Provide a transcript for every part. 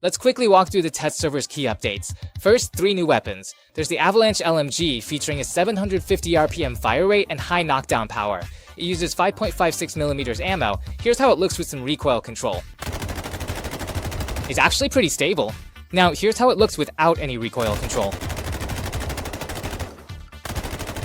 Let's quickly walk through the test server's key updates. First, 3 new weapons. There's the Avalanche LMG, featuring a 750 RPM fire rate and high knockdown power. It uses 5.56mm ammo. Here's how it looks with some recoil control. It's actually pretty stable. Now, here's how it looks without any recoil control.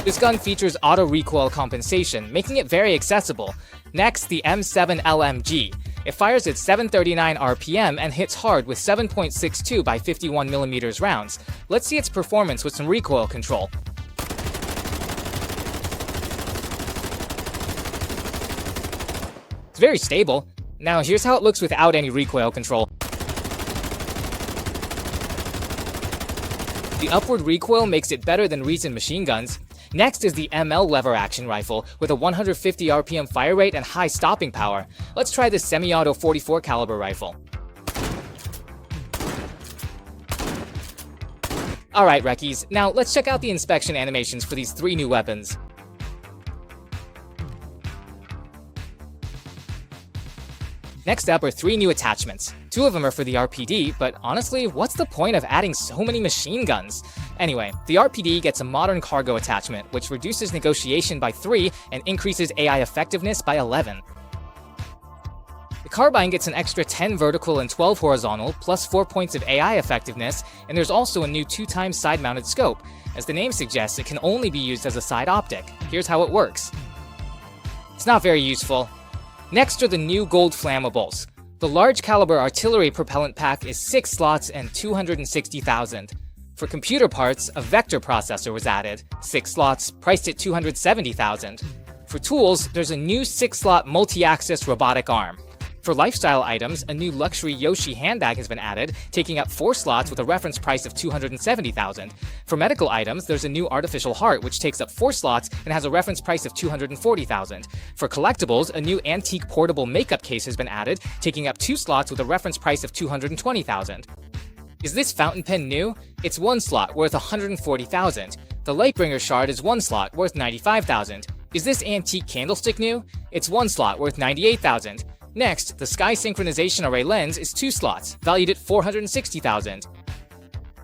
This gun features auto recoil compensation, making it very accessible. Next, the M7 LMG. It fires at 739 RPM and hits hard with 7.62 by 51mm rounds. Let's see its performance with some recoil control. It's very stable. Now here's how it looks without any recoil control. The upward recoil makes it better than recent machine guns. Next is the ML lever action rifle with a 150 RPM fire rate and high stopping power. Let's try this semi-auto 44 caliber rifle. Alright Reckies, now let's check out the inspection animations for these 3 new weapons. Next up are 3 new attachments. 2 of them are for the RPD, but honestly, what's the point of adding so many machine guns? Anyway, the RPD gets a modern cargo attachment, which reduces negotiation by 3 and increases AI effectiveness by 11. The carbine gets an extra 10 vertical and 12 horizontal, plus 4 points of AI effectiveness, and there's also a new 2x side-mounted scope. As the name suggests, it can only be used as a side optic. Here's how it works. It's not very useful. Next are the new gold flammables. The large caliber artillery propellant pack is 6 slots and 260,000. For computer parts, a vector processor was added, 6 slots, priced at 270,000. For tools, there's a new 6-slot multi-axis robotic arm. For lifestyle items, a new luxury Yoshi handbag has been added, taking up 4 slots with a reference price of 270,000. For medical items, there's a new artificial heart, which takes up 4 slots and has a reference price of 240,000. For collectibles, a new antique portable makeup case has been added, taking up 2 slots with a reference price of 220,000. Is this fountain pen new? It's 1 slot, worth 140,000. The Lightbringer shard is 1 slot, worth 95,000. Is this antique candlestick new? It's 1 slot, worth 98,000. Next, the Sky Synchronization Array lens is 2 slots, valued at 460,000.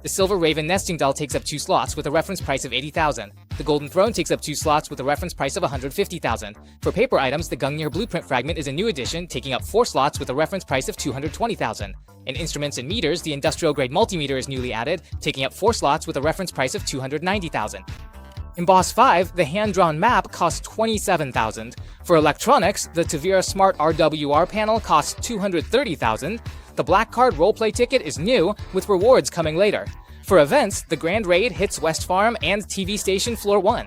The Silver Raven nesting doll takes up 2 slots with a reference price of 80,000. The Golden Throne takes up 2 slots with a reference price of 150,000. For paper items, the Gungnir Blueprint Fragment is a new addition, taking up 4 slots with a reference price of 220,000. In instruments and meters, the Industrial Grade Multimeter is newly added, taking up 4 slots with a reference price of 290,000. In Boss 5, the hand-drawn map costs 27,000. For electronics, the Tavira Smart RWR panel costs 230,000. The Black Card roleplay ticket is new, with rewards coming later. For events, the Grand Raid hits West Farm and TV Station Floor 1.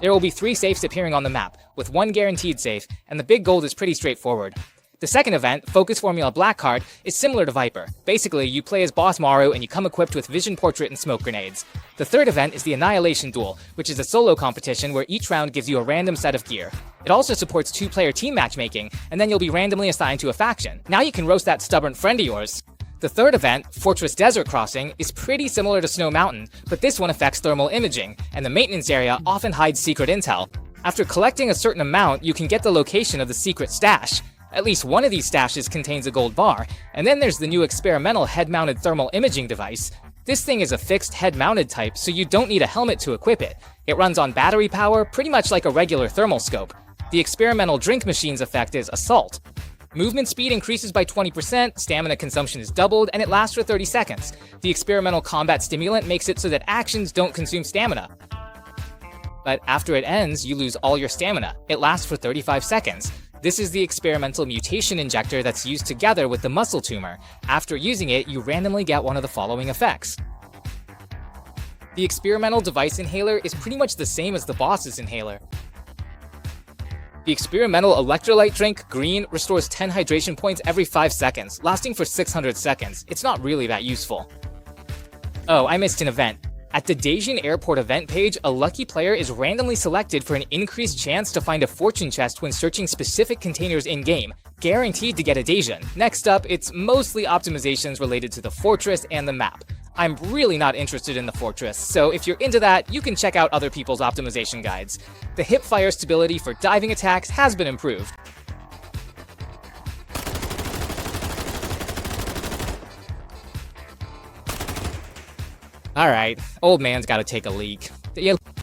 There will be 3 safes appearing on the map, with 1 guaranteed safe, and the big gold is pretty straightforward. The second event, Focus Formula Black Card, is similar to Viper. Basically, you play as Boss Maru and you come equipped with Vision Portrait and smoke grenades. The third event is the Annihilation Duel, which is a solo competition where each round gives you a random set of gear. It also supports 2-player team matchmaking, and then you'll be randomly assigned to a faction. Now you can roast that stubborn friend of yours. The third event, Fortress Desert Crossing, is pretty similar to Snow Mountain, but this one affects thermal imaging, and the maintenance area often hides secret intel. After collecting a certain amount, you can get the location of the secret stash. At least one of these stashes contains a gold bar, and then there's the new experimental head-mounted thermal imaging device. This thing is a fixed head-mounted type, so you don't need a helmet to equip it. It runs on battery power, pretty much like a regular thermal scope. The experimental drink machine's effect is Assault. Movement speed increases by 20%, stamina consumption is doubled, and it lasts for 30 seconds. The experimental combat stimulant makes it so that actions don't consume stamina. But after it ends, you lose all your stamina. It lasts for 35 seconds. This is the experimental mutation injector that's used together with the muscle tumor. After using it, you randomly get one of the following effects. The experimental device inhaler is pretty much the same as the boss's inhaler. The experimental electrolyte drink, Green, restores 10 hydration points every 5 seconds, lasting for 600 seconds. It's not really that useful. Oh, I missed an event. At the Daejeon Airport event page, a lucky player is randomly selected for an increased chance to find a fortune chest when searching specific containers in-game, guaranteed to get a Daejeon. Next up, it's mostly optimizations related to the fortress and the map. I'm really not interested in the fortress, so if you're into that, you can check out other people's optimization guides. The hip fire stability for diving attacks has been improved. Alright, old man's gotta take a leak.